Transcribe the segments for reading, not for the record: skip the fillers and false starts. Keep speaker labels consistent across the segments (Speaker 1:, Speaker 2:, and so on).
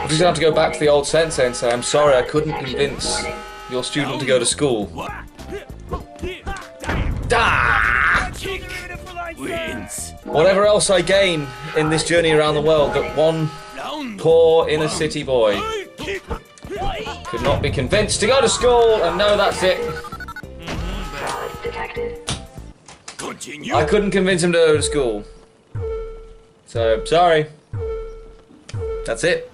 Speaker 1: We're just going to have to go back to the old sensei and say, I'm sorry, I couldn't convince your student to go to school. Ah! Whatever else I gain in this journey around the world, that one poor inner city boy could not be convinced to go to school, and no, that's it. I couldn't convince him to go to school. So, sorry. That's it.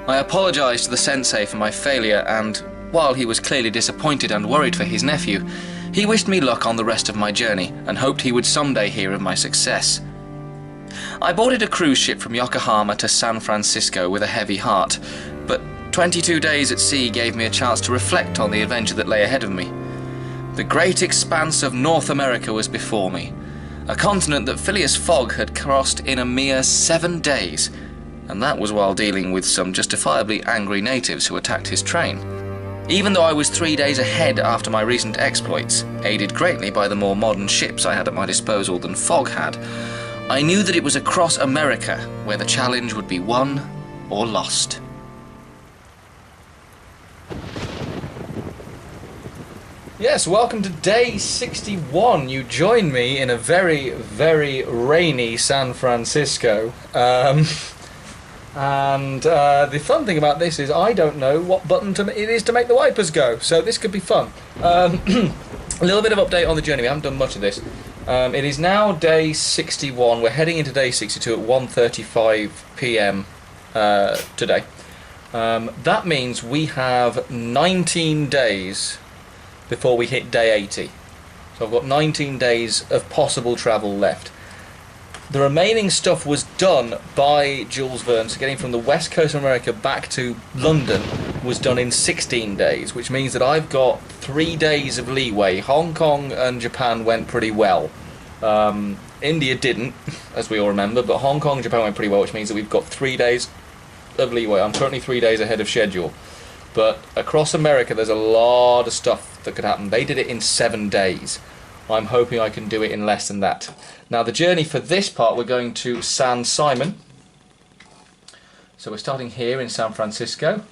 Speaker 1: I apologised to the sensei for my failure, and while he was clearly disappointed and worried for his nephew, he wished me luck on the rest of my journey and hoped he would someday hear of my success. I boarded a cruise ship from Yokohama to San Francisco with a heavy heart, but 22 days at sea gave me a chance to reflect on the adventure that lay ahead of me. The great expanse of North America was before me, a continent that Phileas Fogg had crossed in a mere 7 days, and that was while dealing with some justifiably angry natives who attacked his train. Even though I was 3 days ahead after my recent exploits, aided greatly by the more modern ships I had at my disposal than Fogg had, I knew that it was across America where the challenge would be won or lost. Yes, welcome to day 61. You join me in a very, very rainy San Francisco. And the fun thing about this is I don't know what button it is to make the wipers go, so this could be fun. A little bit of update on the journey. We haven't done much of this. It is now day 61. We're heading into day 62 at 1:35 p.m. Today. That means we have 19 days before we hit day 80. So I've got 19 days of possible travel left. The remaining stuff was done by Jules Verne, so getting from the west coast of America back to London was done in 16 days, which means that I've got 3 days of leeway. Hong Kong and Japan went pretty well. India didn't, as we all remember, but Hong Kong and Japan went pretty well, which means that we've got 3 days of leeway. I'm currently 3 days ahead of schedule. But across America, there's a lot of stuff that could happen. They did it in 7 days. I'm hoping I can do it in less than that. Now, the journey for this part, we're going to San Simon. So we're starting here in San Francisco,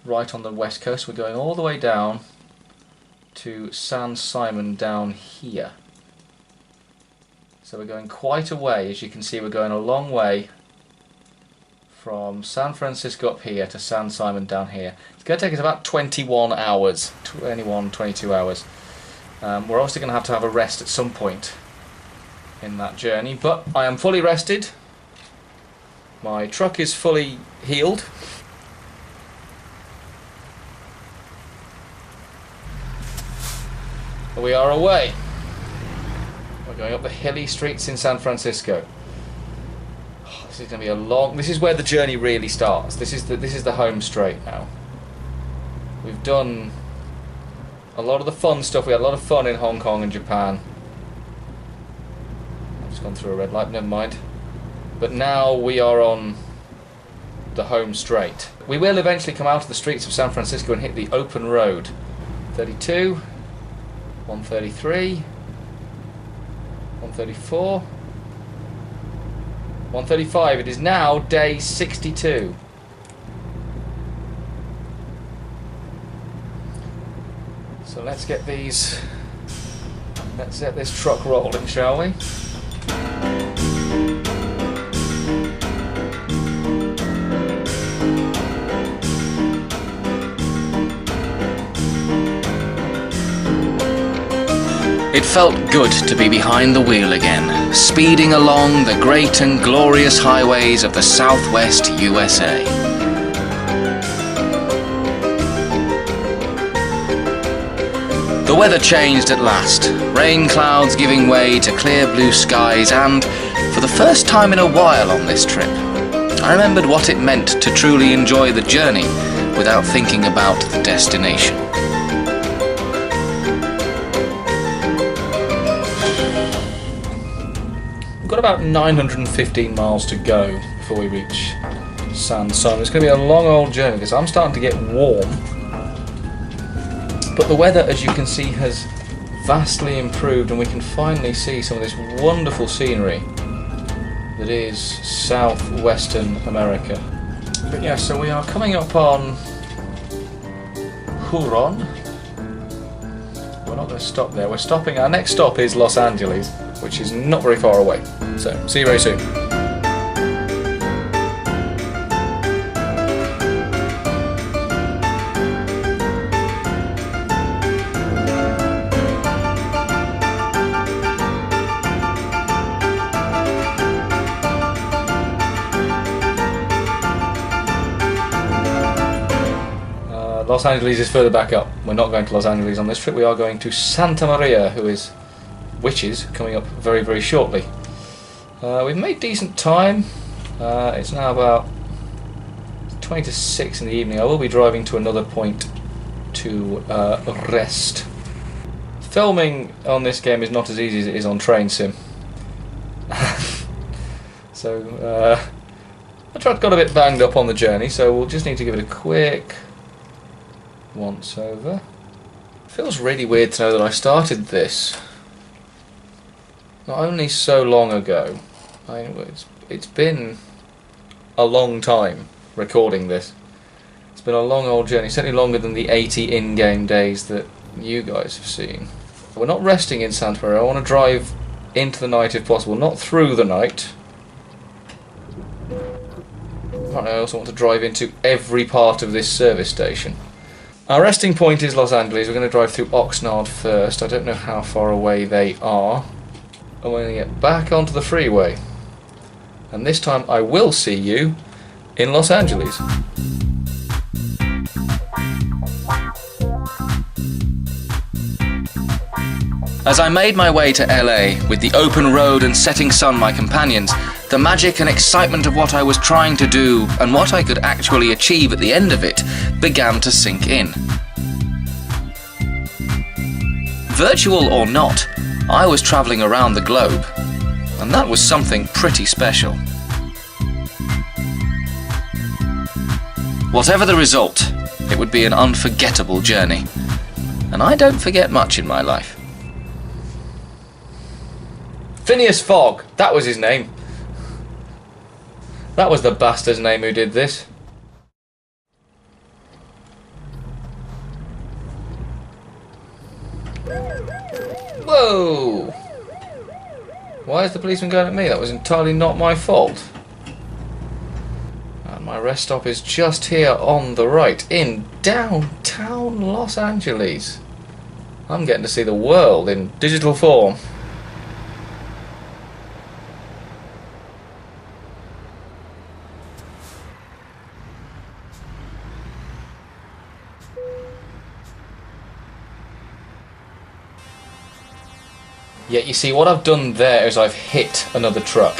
Speaker 1: right on the west coast. We're going all the way down to San Simon down here. So we're going quite a way. As you can see, we're going a long way from San Francisco up here to San Simon down here. It's going to take us about 21 hours, 22 hours. We're obviously going to have a rest at some point in that journey, but I am fully rested. My truck is fully healed. We are away. We're going up the hilly streets in San Francisco. Oh, this is going to be a long... This is where the journey really starts. This is the home straight now. We've done a lot of the fun stuff. We had a lot of fun in Hong Kong and Japan. gone through a red light, never mind. But now we are on the home straight. We will eventually come out of the streets of San Francisco and hit the open road. 32, 133, 134, 135. It is now day 62. So let's get this truck rolling, shall we?
Speaker 2: It felt good to be behind the wheel again, speeding along the great and glorious highways of the Southwest USA. The weather changed at last, rain clouds giving way to clear blue skies, and, for the first time in a while on this trip, I remembered what it meant to truly enjoy the journey without thinking about the destination.
Speaker 1: We've got about 915 miles to go before we reach San Son. It's going to be a long old journey because I'm starting to get warm. But the weather, as you can see, has vastly improved and we can finally see some of this wonderful scenery that is southwestern America. But yeah, so we are coming up on Huron. We're not going to stop there. We're stopping. Our next stop is Los Angeles, which is not very far away. So, see you very soon. Los Angeles is further back up. We're not going to Los Angeles on this trip. We are going to Santa Maria, which is coming up very, very shortly. We've made decent time. It's now about 20 to 6 in the evening. I will be driving to another point to rest. Filming on this game is not as easy as it is on Train Sim. So I got a bit banged up on the journey, so we'll just need to give it a quick once over. It feels really weird to know that I started this not only so long ago. It's been a long time recording this. It's been a long old journey, certainly longer than the 80 in-game days that you guys have seen. We're not resting in Santa Maria. I want to drive into the night if possible, not through the night. I also want to drive into every part of this service station. Our resting point is Los Angeles. We're going to drive through Oxnard first. I don't know how far away they are. And we're going to get back onto the freeway. And this time I will see you in Los Angeles.
Speaker 2: As I made my way to LA, with the open road and setting sun my companions, the magic and excitement of what I was trying to do and what I could actually achieve at the end of it began to sink in. Virtual or not, I was travelling around the globe, and that was something pretty special. Whatever the result, it would be an unforgettable journey, and I don't forget much in my life.
Speaker 1: Phileas Fogg, that was his name. That was the bastard's name who did this. Whoa! Why is the policeman going at me? That was entirely not my fault. And my rest stop is just here on the right, in downtown Los Angeles. I'm getting to see the world in digital form. Yet you see, what I've done there is I've hit another truck.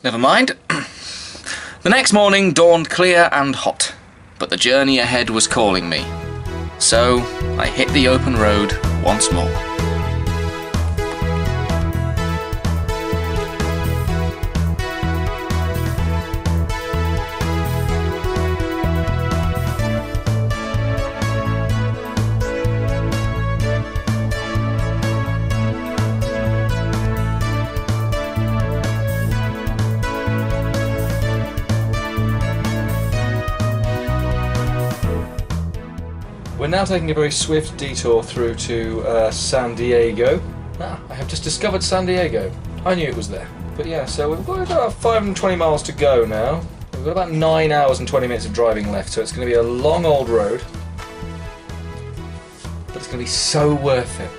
Speaker 2: Never mind. The next morning dawned clear and hot, but the journey ahead was calling me. So I hit the open road once more.
Speaker 1: We're now taking a very swift detour through to San Diego. I have just discovered San Diego. I knew it was there. But yeah, so we've got about 520 miles to go now. We've got about 9 hours and 20 minutes of driving left, so it's going to be a long old road. But it's going to be so worth it.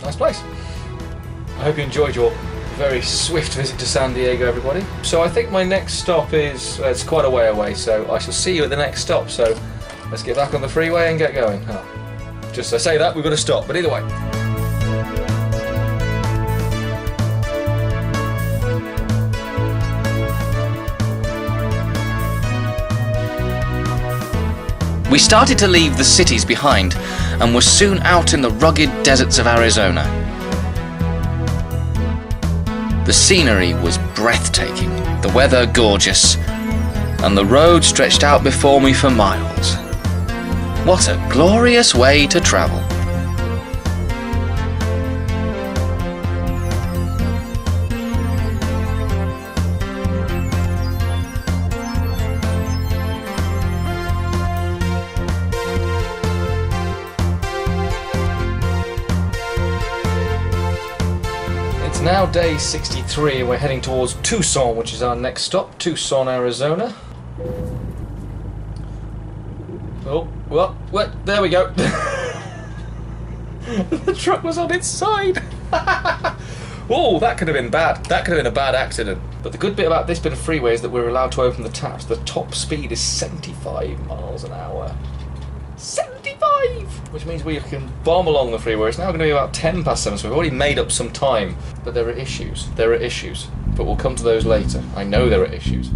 Speaker 1: Nice place. I hope you enjoyed your very swift visit to San Diego, everybody. So I think my next stop is, it's quite a way away, so I shall see you at the next stop. So let's get back on the freeway and get going. Just I say that, we've got to stop, but either way.
Speaker 2: We started to leave the cities behind and were soon out in the rugged deserts of Arizona. The scenery was breathtaking, the weather gorgeous, and the road stretched out before me for miles. What a glorious way to travel.
Speaker 1: It's now day 63 and we're heading towards Tucson, which is our next stop, Tucson, Arizona. Oh, well, there we go. The truck was on its side. Oh, that could have been bad. That could have been a bad accident. But the good bit about this bit of freeway is that we're allowed to open the taps. The top speed is 75 miles an hour. 75! Which means we can bomb along the freeway. It's now going to be about 10 past 7, so we've already made up some time. But there are issues. There are issues. But we'll come to those later. I know there are issues.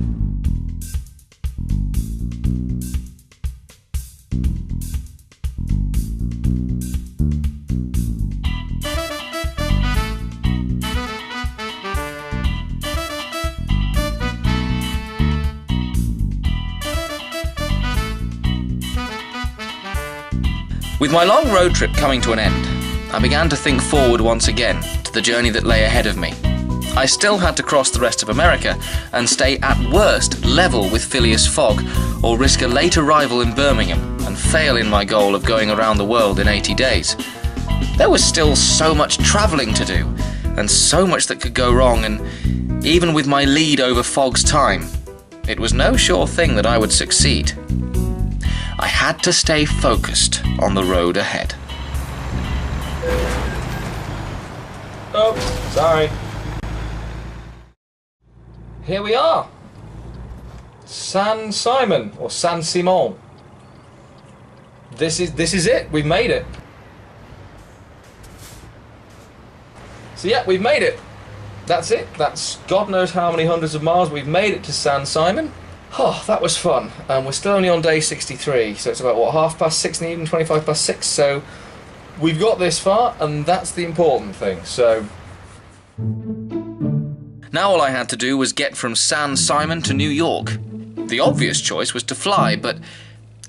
Speaker 2: With my long road trip coming to an end, I began to think forward once again to the journey that lay ahead of me. I still had to cross the rest of America and stay at worst level with Phileas Fogg, or risk a late arrival in Birmingham and fail in my goal of going around the world in 80 days. There was still so much travelling to do, and so much that could go wrong, and even with my lead over Fogg's time, it was no sure thing that I would succeed. I had to stay focused on the road ahead.
Speaker 1: Oh, sorry. Here we are. San Simon, or San Simon. This is it. We've made it. So yeah, we've made it. That's it. That's God knows how many hundreds of miles. We've made it to San Simon. Oh, that was fun. We're still only on day 63, so it's about, what, 6:30 in the evening, 25 past 6, so we've got this far, and that's the important thing, so...
Speaker 2: Now all I had to do was get from San Simon to New York. The obvious choice was to fly, but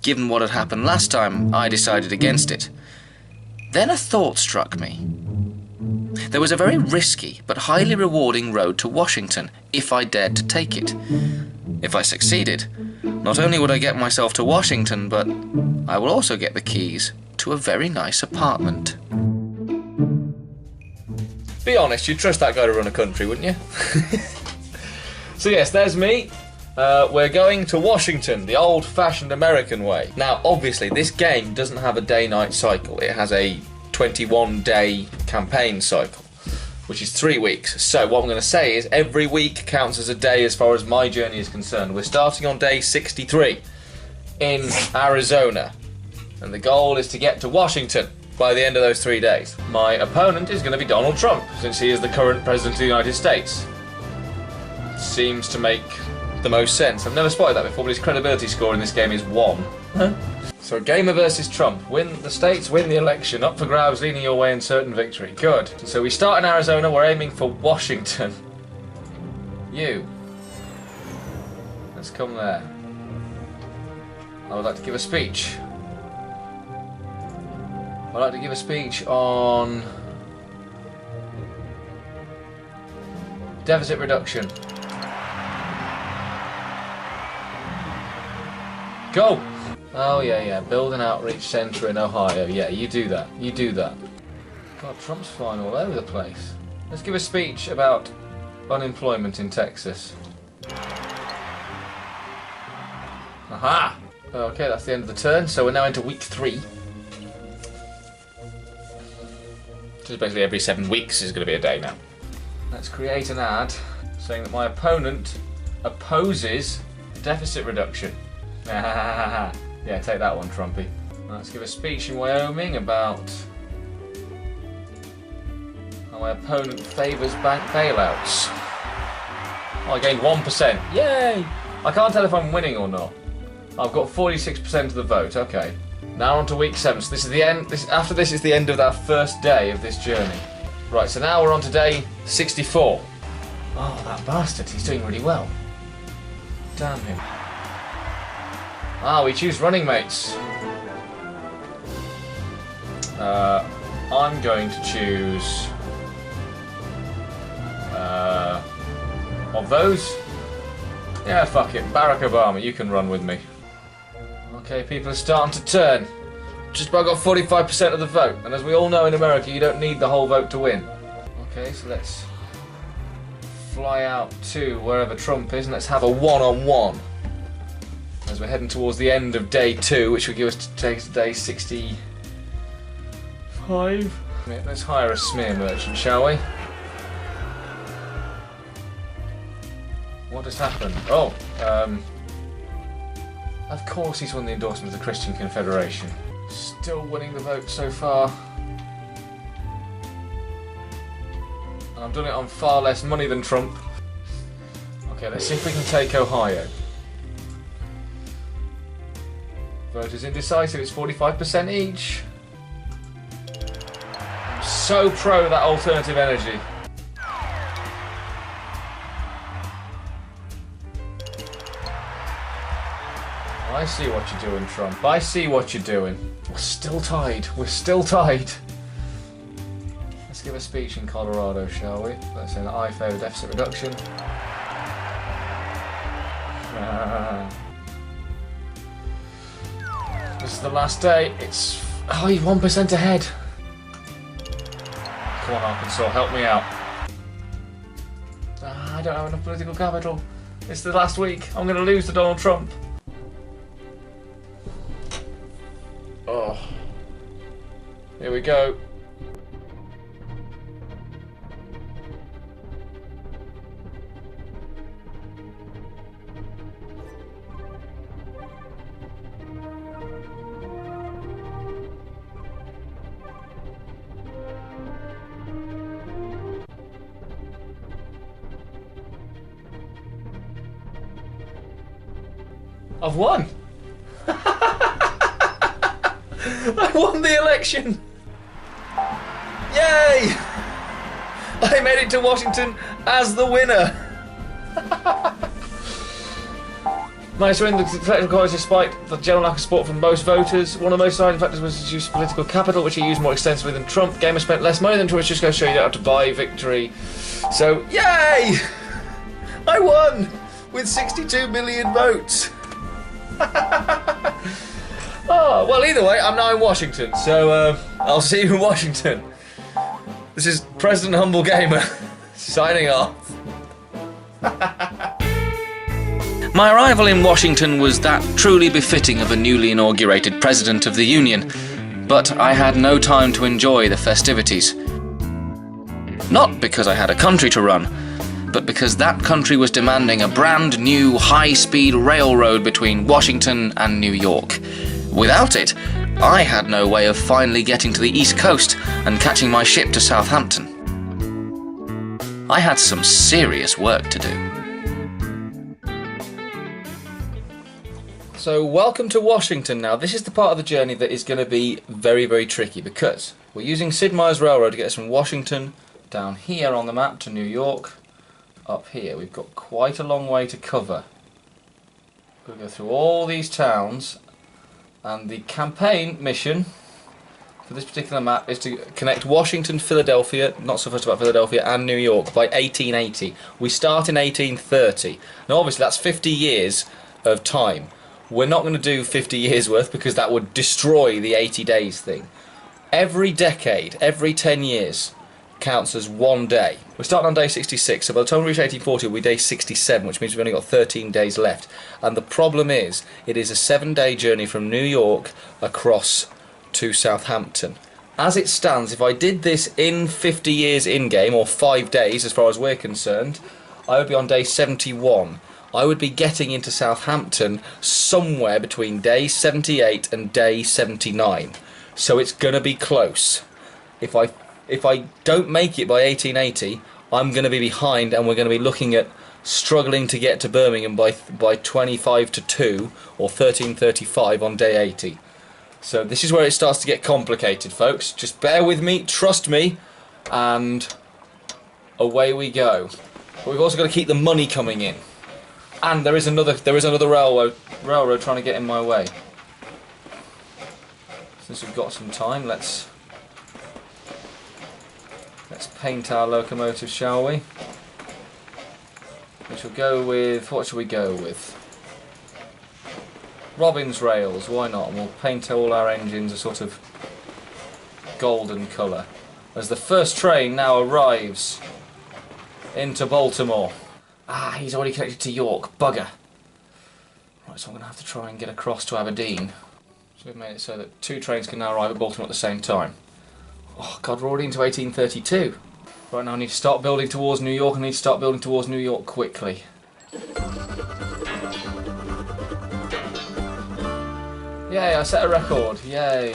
Speaker 2: given what had happened last time, I decided against it. Then a thought struck me. There was a very risky but highly rewarding road to Washington, if I dared to take it. If I succeeded, not only would I get myself to Washington, but I will also get the keys to a very nice apartment.
Speaker 1: Be honest, you'd trust that guy to run a country, wouldn't you? So yes, there's me. We're going to Washington, the old-fashioned American way. Now, obviously, this game doesn't have a day-night cycle. It has a 21-day campaign cycle, which is 3 weeks. So what I'm going to say is every week counts as a day as far as my journey is concerned. We're starting on day 63 in Arizona, and the goal is to get to Washington by the end of those 3 days. My opponent is going to be Donald Trump, since he is the current President of the United States. Seems to make the most sense. I've never spotted that before, but his credibility score in this game is 1. So Gamer versus Trump. Win the states, win the election. Up for grabs, leaning your way in certain victory. Good. So we start in Arizona. We're aiming for Washington. You. Let's come there. I would like to give a speech. I'd like to give a speech on deficit reduction. Go! Oh yeah, build an outreach centre in Ohio. Yeah, you do that. You do that. God, Trump's flying all over the place. Let's give a speech about unemployment in Texas. Aha! Okay, that's the end of the turn, so we're now into week 3. Which is basically every 7 weeks is going to be a day now. Let's create an ad saying that my opponent opposes deficit reduction. Yeah, take that one, Trumpy. Let's give a speech in Wyoming about how my opponent favours bank bailouts. Oh, I gained 1%. Yay! I can't tell if I'm winning or not. I've got 46% of the vote. Okay. Now on to week 7. So this is the end. After this is the end of our first day of this journey. Right. So now we're on to day 64. Oh, that bastard! He's doing really well. Damn him. Ah, we choose running mates. I'm going to choose of those. Yeah, fuck it. Barack Obama, you can run with me. Okay, people are starting to turn. Just about got 45% of the vote, and as we all know in America, you don't need the whole vote to win. Okay, so let's fly out to wherever Trump is, and let's have a one-on-one. As we're heading towards the end of day 2, which will give us take us to day 65. Let's hire a smear merchant, shall we? What has happened? Oh, of course he's won the endorsement of the Christian Confederation. Still winning the vote so far. I've done it on far less money than Trump. Okay, let's see if we can take Ohio. Voters indecisive, it's 45% each. I'm so pro that alternative energy. I see what you're doing, Trump. I see what you're doing. We're still tied. We're still tied. Let's give a speech in Colorado, shall we? Let's say that I favour deficit reduction. This is the last day. It's... Oh, you're 1% ahead. Come on, Arkansas, help me out. I don't have enough political capital. It's the last week. I'm going to lose to Donald Trump. Oh. Here we go. I've won! I won the election! Yay! I made it to Washington as the winner! Managed to win the electoral college despite the general lack of support from most voters. One of the most deciding factors was to use political capital, which he used more extensively than Trump. Gamer spent less money than Trump, which just goes to show you don't have to buy victory. So, yay! I won! With 62 million votes! Oh, well, either way, I'm now in Washington, so I'll see you in Washington. This is President Humble Gamer, signing off.
Speaker 2: My arrival in Washington was that truly befitting of a newly inaugurated President of the Union, but I had no time to enjoy the festivities. Not because I had a country to run, but because that country was demanding a brand new high-speed railroad between Washington and New York. Without it, I had no way of finally getting to the East Coast and catching my ship to Southampton. I had some serious work to do.
Speaker 1: So welcome to Washington now. This is the part of the journey that is going to be very, very tricky because we're using Sid Meier's Railroad to get us from Washington down here on the map to New York. Up here we've got quite a long way to cover. We'll go through all these towns, and the campaign mission for this particular map is to connect Washington, Philadelphia, not so fussed about Philadelphia, and New York by 1880. We start in 1830. Now obviously that's 50 years of time. We're not going to do 50 years worth because that would destroy the 80 days thing. Every decade, every 10 years counts as one day. We're starting on day 66, so by the time we reach 1840 we'll be day 67, which means we've only got 13 days left. And the problem is, it is a 7-day journey from New York across to Southampton. As it stands, if I did this in 50 years in-game, or 5 days as far as we're concerned, I would be on day 71. I would be getting into Southampton somewhere between day 78 and day 79. So it's going to be close. If I don't make it by 1880, I'm going to be behind, and we're going to be looking at struggling to get to Birmingham by 25 to 2 or 13:35 on day 80. So this is where it starts to get complicated, folks. Just bear with me, trust me, and away we go. But we've also got to keep the money coming in. And there is another railroad trying to get in my way. Since we've got some time, let's paint our locomotive, shall we? We shall go with, what shall we go with? Robin's rails, why not? And we'll paint all our engines a sort of golden colour as the first train now arrives into Baltimore. Ah, he's already connected to York, bugger. Right, so I'm going to have to try and get across to Aberdeen. So we've made it so that 2 trains can now arrive at Baltimore at the same time. Oh god, we're already into 1832. Right now I need to start building towards New York. I need to start building towards New York quickly. Yay, I set a record, yay.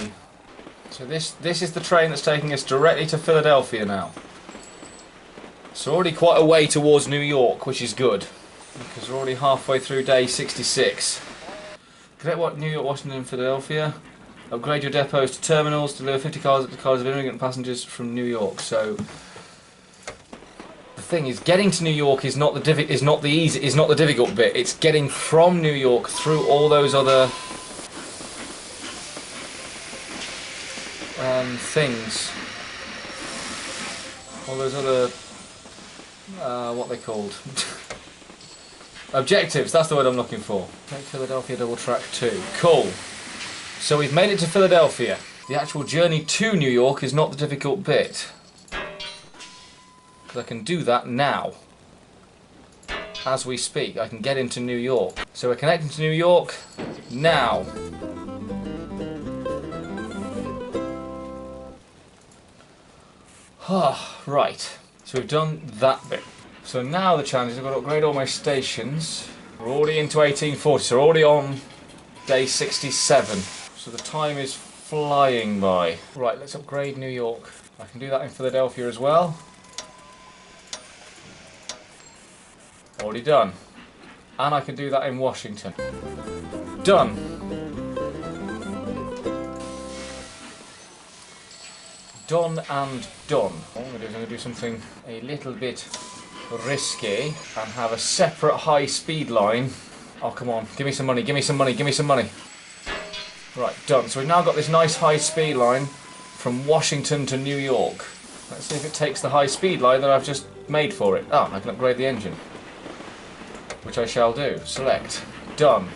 Speaker 1: So this is the train that's taking us directly to Philadelphia now. So already quite a way towards New York, which is good, because we're already halfway through day 66. Connect what New York, Washington, and Philadelphia. Upgrade your depots to terminals. Deliver 50 cars of immigrant passengers from New York. So the thing is, getting to New York is not the difficult bit. It's getting from New York through all those other things. All those other what they called objectives. That's the word I'm looking for. Make Philadelphia double track 2. Cool. So we've made it to Philadelphia. The actual journey to New York is not the difficult bit, because I can do that now. As we speak, I can get into New York. So we're connecting to New York now. Right, so we've done that bit. So now the challenge is I've got to upgrade all my stations. We're already into 1840, so we're already on day 67. So the time is flying by. Right, let's upgrade New York. I can do that in Philadelphia as well. Already done. And I can do that in Washington. Done. Done and done. What I'm going to do something a little bit risky and have a separate high speed line. Oh come on, give me some money, give me some money, give me some money. Right, done. So we've now got this nice high speed line from Washington to New York. Let's see if it takes the high speed line that I've just made for it. Oh, I can upgrade the engine, which I shall do. Select. Done.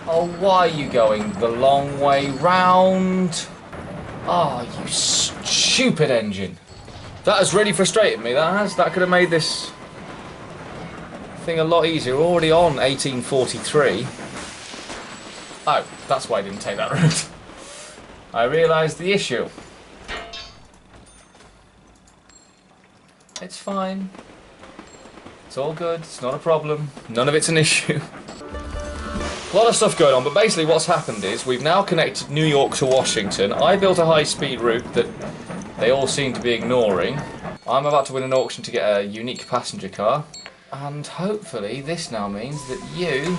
Speaker 1: Oh, why are you going the long way round? Oh, you stupid engine. That has really frustrated me, that has. That could have made this thing a lot easier. We're already on 1843. Oh, that's why I didn't take that route. I realised the issue. It's fine. It's all good, it's not a problem. None of it's an issue. A lot of stuff going on, but basically what's happened is we've now connected New York to Washington. I built a high-speed route that they all seem to be ignoring. I'm about to win an auction to get a unique passenger car. And hopefully this now means that you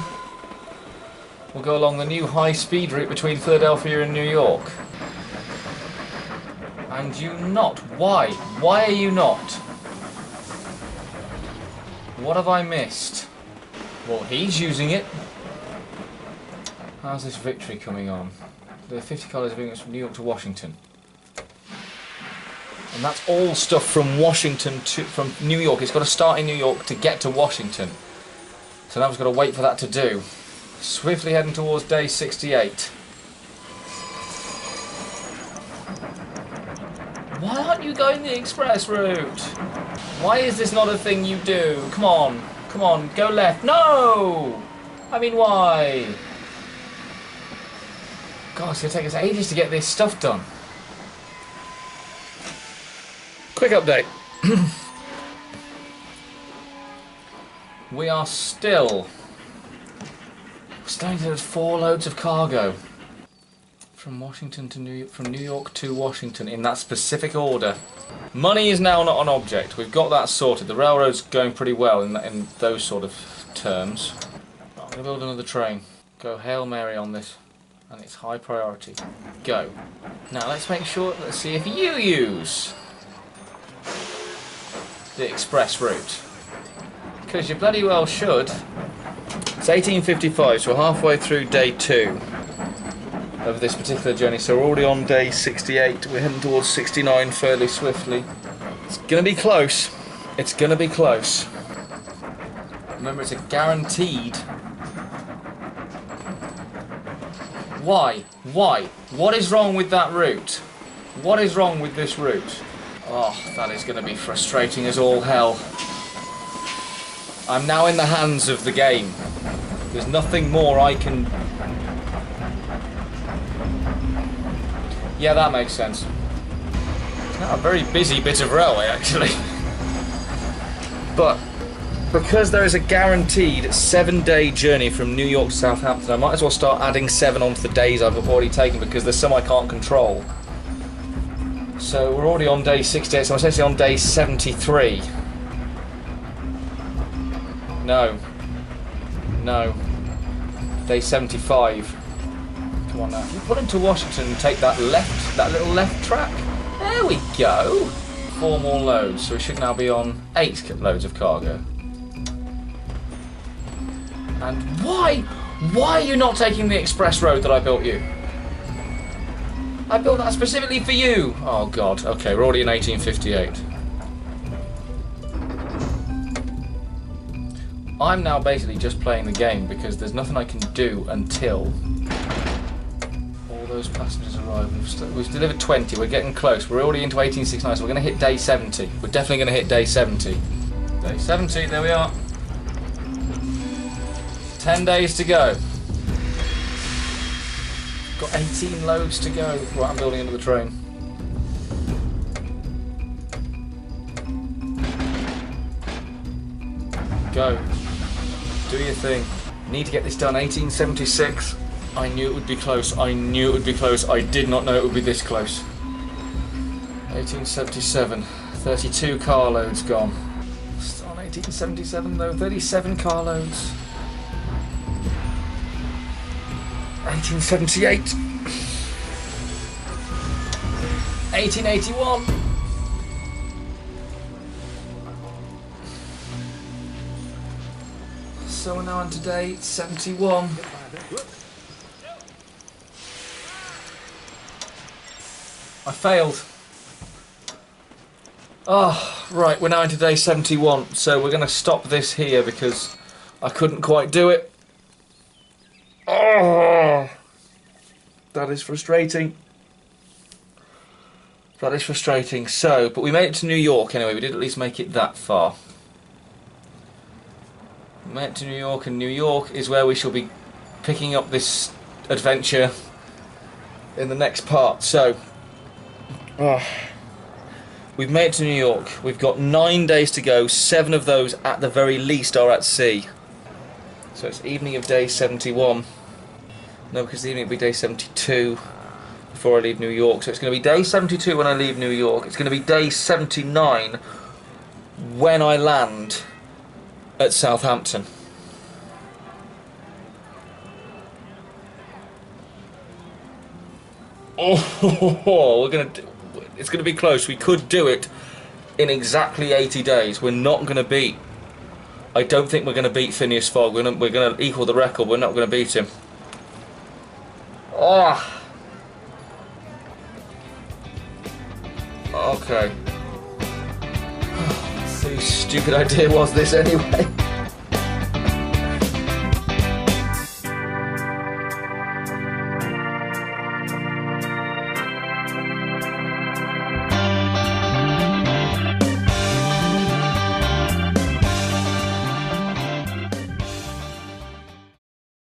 Speaker 1: We'll go along the new high-speed route between Philadelphia and New York. And you not. Why? Why are you not? What have I missed? Well, he's using it. How's this victory coming on? The 50 colours of England from New York to Washington. And that's all stuff from Washington to from New York. It's got to start in New York to get to Washington. So now we've got to wait for that to do. Swiftly heading towards day 68. Why aren't you going the express route? Why is this not a thing you do? Come on. Come on. Go left. No! I mean, why? God, it's going to take us ages to get this stuff done. Quick update. We are still starting to do 4 loads of cargo from Washington to from New York to Washington in that specific order. Money is now not an object. We've got that sorted. The railroad's going pretty well in those sort of terms. I'm going to build another train. Go Hail Mary on this, and it's high priority. Go. Now let's make sure. Let's see if you use the express route, because you bloody well should. It's 1855, so we're halfway through day 2 of this particular journey, so we're already on day 68. We're heading towards 69 fairly swiftly. It's gonna be close. It's gonna be close. Remember, it's a guaranteed. Why? Why? What is wrong with that route? What is wrong with this route? Oh, that is going to be frustrating as all hell. I'm now in the hands of the game. There's nothing more I can... Yeah, that makes sense. It's not a very busy bit of railway, actually. But because there is a guaranteed 7-day journey from New York to Southampton, I might as well start adding 7 onto the days I've already taken, because there's some I can't control. So we're already on day 68, so I'm essentially on day 73. No. No. Day 75. Come on now. If you put into Washington and take that little left track. There we go. 4 more loads, so we should now be on 8 loads of cargo. And why are you not taking the express road that I built you? I built that specifically for you! Oh god, okay, we're already in 1858. I'm now basically just playing the game because there's nothing I can do until all those passengers arrive. We've delivered 20, we're getting close, we're already into 1869, so we're going to hit day 70. We're definitely going to hit day 70. Day 70, there we are. 10 days to go. Got 18 loads to go. Right, I'm building another train. Go. Do your thing. Need to get this done. 1876. I knew it would be close. I knew it would be close. I did not know it would be this close. 1877. 32 carloads gone. Still on 1877 though. 37 carloads. 1878, 1881, so we're now on today 71. I failed. Oh, right, we're now into day 71, so we're going to stop this here because I couldn't quite do it. Oh, that is frustrating. That is frustrating. So, but we made it to New York anyway. We did at least make it that far. We made it to New York, and New York is where we shall be picking up this adventure in the next part. So, we've made it to New York. We've got 9 days to go. 7 of those, at the very least, are at sea. So it's evening of day 71. No, because the evening will be day 72 before I leave New York. So it's going to be day 72 when I leave New York. It's going to be day 79 when I land at Southampton. Oh, it's gonna be close. We could do it in exactly 80 days. We're not gonna beat. I don't think we're gonna beat Phileas Fogg. We're gonna equal the record. We're not gonna beat him. Oh. Okay. Whose stupid idea was this anyway?